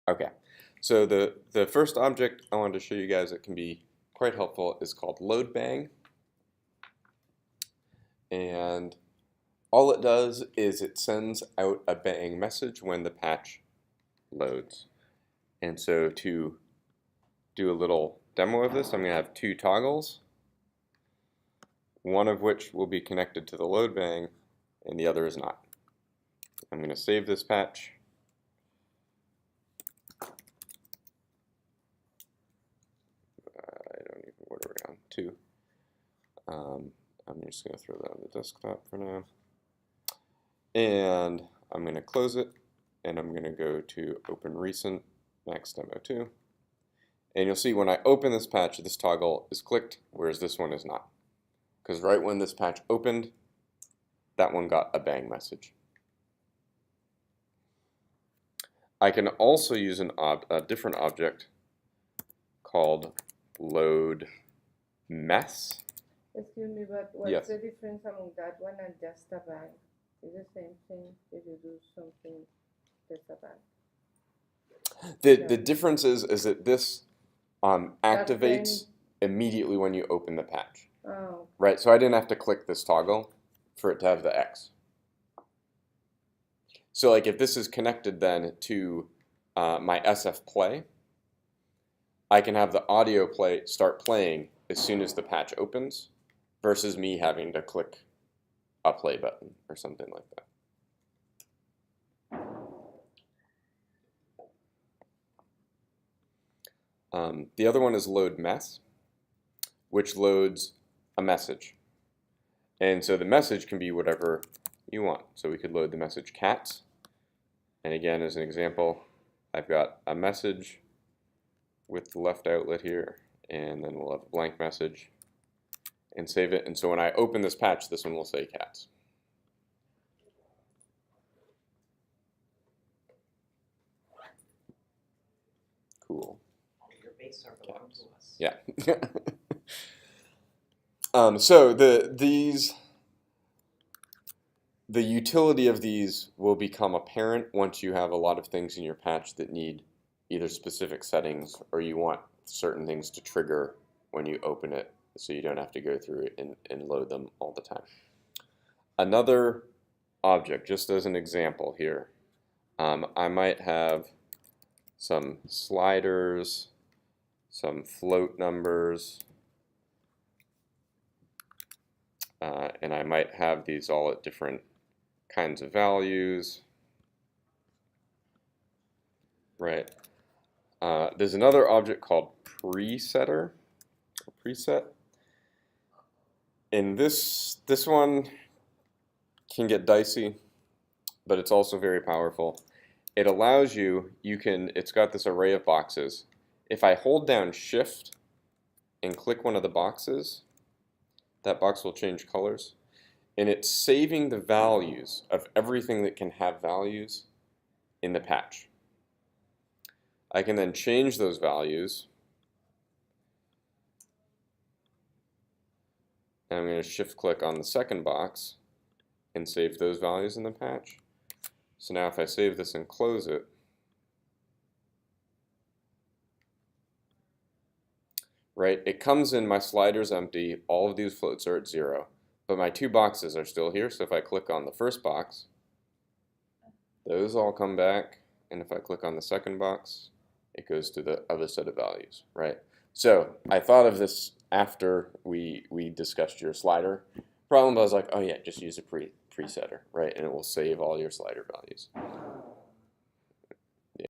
Okay, so the first object I wanted to show you guys that can be quite helpful is called loadbang. And all it does is it sends out a bang message when the patch loads. And so to do a little demo of this, I'm going to have two toggles, one of which will be connected to the load bang and the other is not. I'm going to save this patch. I don't even, what are we on? 2. I'm just going to throw that on the desktop for now. And I'm going to close it, and I'm going to go to Open Recent, Max Demo 2. And you'll see when I open this patch, this toggle is clicked, whereas this one is not. Because right when this patch opened, that one got a bang message. I can also use a different object called load mess. Excuse me, but what's Yes. the difference among that one and just a bang? It's the same thing if you do something just a bang. The difference is that this activates immediately when you open the patch. Oh. Right, so I didn't have to click this toggle for it to have the X. So like if this is connected then to my SF play, I can have the audio play start playing as soon as the patch opens versus me having to click a play button or something like that. The other one is load mess, which loads a message. And so the message can be whatever you want. So we could load the message cats. And again, as an example, I've got a message with the left outlet here, and then we'll have a blank message and save it. And so when I open this patch, this one will say cats. Cool. Your base are belong to us. Yeah. So the utility of these will become apparent once you have a lot of things in your patch that need either specific settings or you want certain things to trigger when you open it so you don't have to go through it and load them all the time. Another object, just as an example here, I might have some sliders, some float numbers, and I might have these all at different kinds of values, right? There's another object called presetter, or preset, and this one can get dicey, but it's also very powerful. It allows it's got this array of boxes. If I hold down Shift and click one of the boxes, that box will change colors. And it's saving the values of everything that can have values in the patch. I can then change those values. And I'm going to shift click on the second box and save those values in the patch. So now if I save this and close it, right, it comes in, my slider's empty, all of these floats are at 0, but my two boxes are still here. So if I click on the first box, those all come back, and if I click on the second box, it goes to the other set of values, right? So I thought of this after we discussed your slider problem, but I was like, oh yeah, just use a presetter, right? And it will save all your slider values.